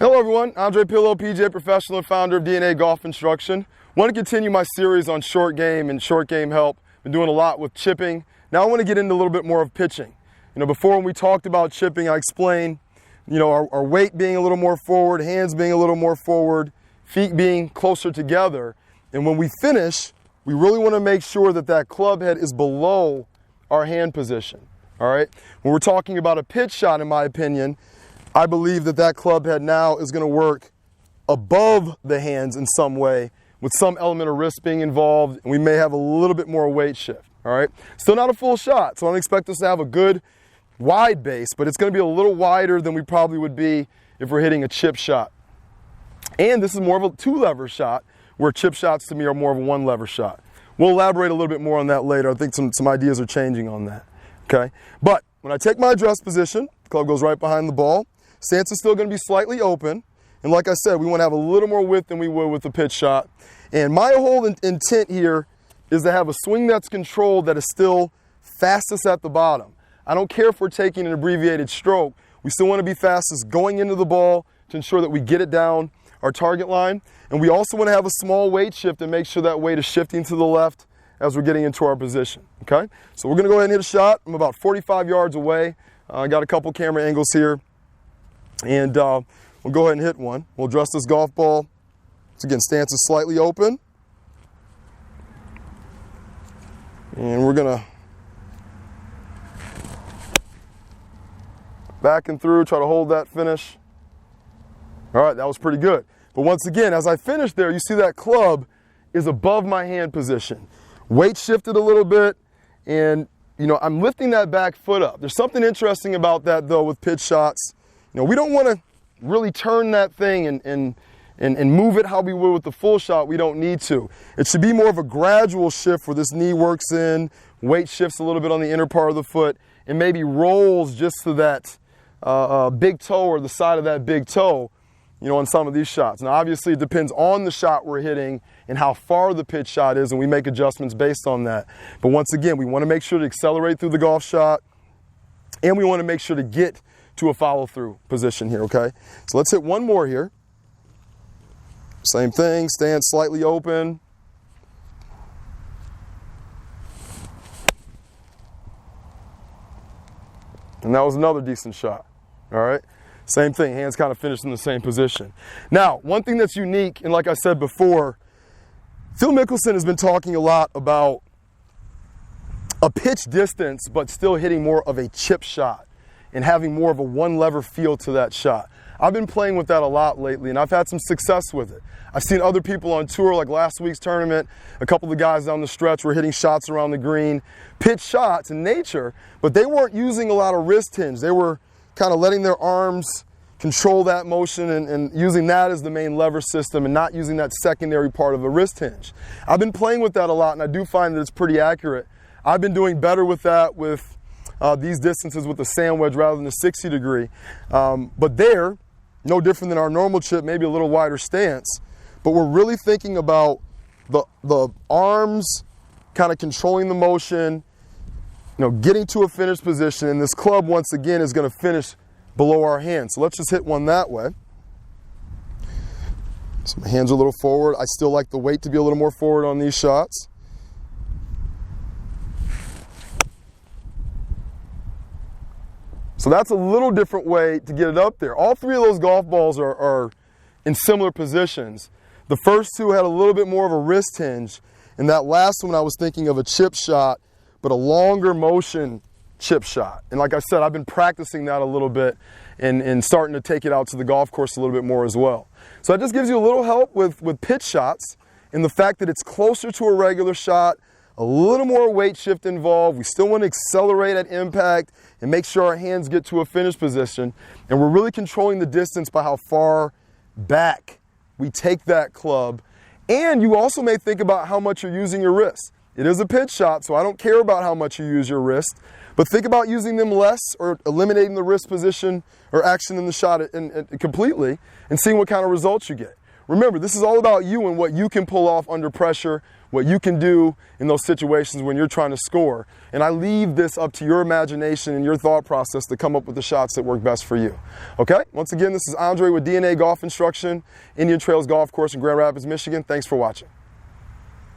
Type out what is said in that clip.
Hello everyone, Andre Pillow, PGA professional and founder of DNA Golf Instruction. Want to continue my series on short game and short game help. Been doing a lot with chipping. Now I want to get into a little bit more of pitching. Before when we talked about chipping, I explained, our weight being a little more forward, hands being a little more forward, feet being closer together. And when we finish, we really want to make sure that that club head is below our hand position. All right? When we're talking about a pitch shot, in my opinion, I believe that that club head now is going to work above the hands in some way, with some element of wrist being involved, and we may have a little bit more weight shift. All right? Still not a full shot, so I don't expect us to have a good wide base, but it's going to be a little wider than we probably would be if we're hitting a chip shot. And this is more of a two-lever shot, where chip shots to me are more of a one-lever shot. We'll elaborate a little bit more on that later. I think some ideas are changing on that. Okay? But when I take my address position, the club goes right behind the ball. Stance is still going to be slightly open. And like I said, we want to have a little more width than we would with a pitch shot. And my whole intent here is to have a swing that's controlled that is still fastest at the bottom. I don't care if we're taking an abbreviated stroke. We still want to be fastest going into the ball to ensure that we get it down our target line. And we also want to have a small weight shift and make sure that weight is shifting to the left as we're getting into our position. Okay? So we're going to go ahead and hit a shot. I'm about 45 yards away. I got a couple camera angles here. And we'll go ahead and hit one. We'll address this golf ball. So again, stance is slightly open. And we're going to back and through, try to hold that finish. All right, that was pretty good. But once again, as I finish there, you see that club is above my hand position. Weight shifted a little bit, and I'm lifting that back foot up. There's something interesting about that, though, with pitch shots. We don't want to really turn that thing and move it how we would with the full shot. We don't need to. It should be more of a gradual shift where this knee works in, weight shifts a little bit on the inner part of the foot, and maybe rolls just to that big toe or the side of that big toe, on some of these shots. Now, obviously, it depends on the shot we're hitting and how far the pitch shot is, and we make adjustments based on that. But once again, we want to make sure to accelerate through the golf shot, and we want to make sure to get to a follow-through position here, okay? So let's hit one more here. Same thing, stance slightly open. And that was another decent shot, all right? Same thing, hands kind of finished in the same position. Now, one thing that's unique, and like I said before, Phil Mickelson has been talking a lot about a pitch distance, but still hitting more of a chip shot and having more of a one-lever feel to that shot. I've been playing with that a lot lately, and I've had some success with it. I've seen other people on tour, like last week's tournament, a couple of the guys down the stretch were hitting shots around the green, pitch shots in nature, but they weren't using a lot of wrist hinge. They were kind of letting their arms control that motion and using that as the main lever system and not using that secondary part of the wrist hinge. I've been playing with that a lot, and I do find that it's pretty accurate. I've been doing better with that with these distances with the sand wedge rather than the 60 degree. But there, no different than our normal chip, maybe a little wider stance. But we're really thinking about the arms kind of controlling the motion, getting to a finished position. And this club, once again, is going to finish below our hands. So let's just hit one that way. So my hands are a little forward. I still like the weight to be a little more forward on these shots. So that's a little different way to get it up there. All three of those golf balls are in similar positions. The first two had a little bit more of a wrist hinge, and that last one I was thinking of a chip shot, but a longer motion chip shot. And like I said, I've been practicing that a little bit and starting to take it out to the golf course a little bit more as well. So that just gives you a little help with pitch shots and the fact that it's closer to a regular shot, a little more weight shift involved. We still want to accelerate at impact and make sure our hands get to a finish position. And we're really controlling the distance by how far back we take that club. And you also may think about how much you're using your wrist. It is a pitch shot, so I don't care about how much you use your wrist. But think about using them less or eliminating the wrist position or action in the shot completely and seeing what kind of results you get. remember, this is all about you and what you can pull off under pressure, what you can do in those situations when you're trying to score. And I leave this up to your imagination and your thought process to come up with the shots that work best for you. Okay? Once again, this is Andre with DNA Golf Instruction, Indian Trails Golf Course in Grand Rapids, Michigan. Thanks for watching.